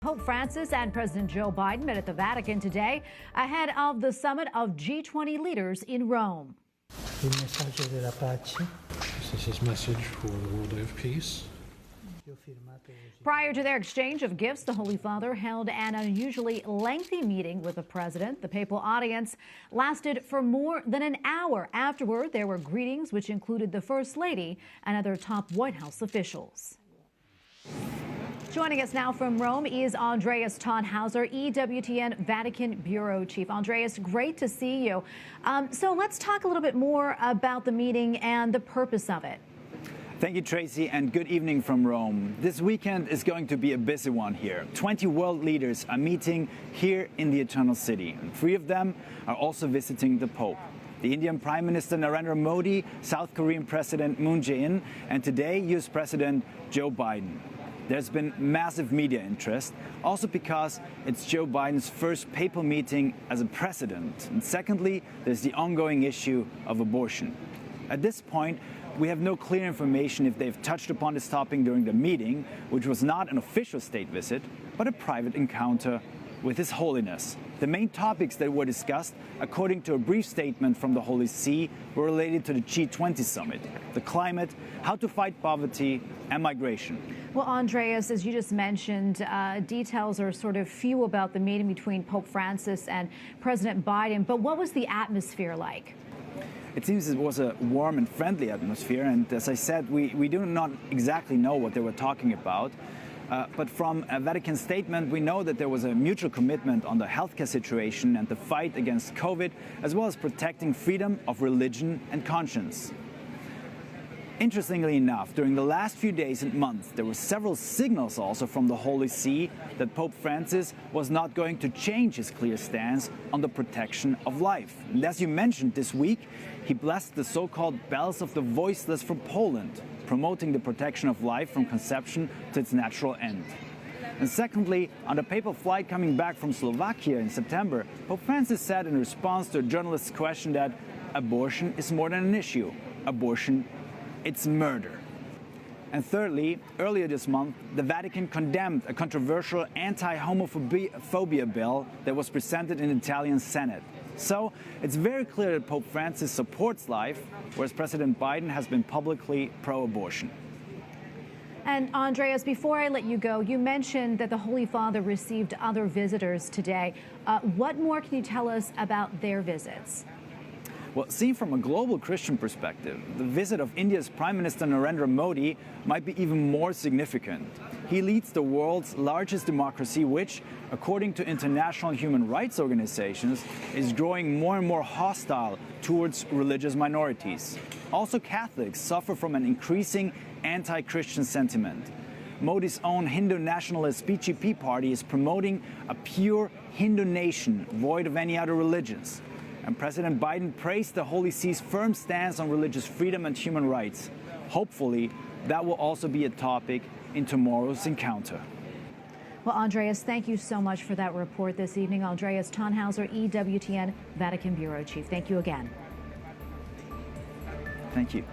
Pope Francis and President Joe Biden met at the Vatican today ahead of the summit of G20 leaders in Rome. Il messaggio della pace. This is his message for the world of peace. Prior to their exchange of gifts, the Holy Father held an unusually lengthy meeting with the president. The papal audience lasted for more than an hour. Afterward, there were greetings, which included the First Lady and other top White House officials. Joining us now from Rome is Andreas Thonhauser, EWTN Vatican Bureau Chief. Andreas, great to see you. So let's talk a little bit more about the meeting and the purpose of it. Thank you, Tracy, and good evening from Rome. This weekend is going to be a busy one here. 20 world leaders are meeting here in the Eternal City, and 3 of them are also visiting the Pope. The Indian Prime Minister Narendra Modi, South Korean President Moon Jae-in, and today US President Joe Biden. There's been massive media interest, also because it's Joe Biden's first papal meeting as a president. And secondly, there's the ongoing issue of abortion. At this point, we have no clear information if they've touched upon this topic during the meeting, which was not an official state visit, but a private encounter with His Holiness. The main topics that were discussed, according to a brief statement from the Holy See, were related to the G20 summit, the climate, how to fight poverty, and migration. Well, Andreas, as you just mentioned, details are sort of few about the meeting between Pope Francis and President Biden, but what was the atmosphere like? It seems it was a warm and friendly atmosphere, and as I said, we do not exactly know what they were talking about. But from a Vatican statement, we know that there was a mutual commitment on the healthcare situation and the fight against COVID, as well as protecting freedom of religion and conscience. Interestingly enough, during the last few days and months, there were several signals also from the Holy See that Pope Francis was not going to change his clear stance on the protection of life. And as you mentioned this week, he blessed the so-called Bells of the Voiceless for Poland, promoting the protection of life from conception to its natural end. And secondly, on a papal flight coming back from Slovakia in September, Pope Francis said in response to a journalist's question that abortion is more than an issue. Abortion, it's murder. And thirdly, earlier this month, the Vatican condemned a controversial anti-homophobia bill that was presented in the Italian Senate. So it's very clear that Pope Francis supports life, whereas President Biden has been publicly pro-abortion. And Andreas, before I let you go, you mentioned that the Holy Father received other visitors today. What more can you tell us about their visits? Well, seen from a global Christian perspective, the visit of India's Prime Minister Narendra Modi might be even more significant. He leads the world's largest democracy, which, according to international human rights organizations, is growing more and more hostile towards religious minorities. Also, Catholics suffer from an increasing anti-Christian sentiment. Modi's own Hindu nationalist BJP party is promoting a pure Hindu nation void of any other religions. And President Biden praised the Holy See's firm stance on religious freedom and human rights. Hopefully, that will also be a topic in tomorrow's encounter. Well, Andreas, thank you so much for that report this evening. Andreas Thonhauser, EWTN Vatican Bureau Chief. Thank you again. Thank you.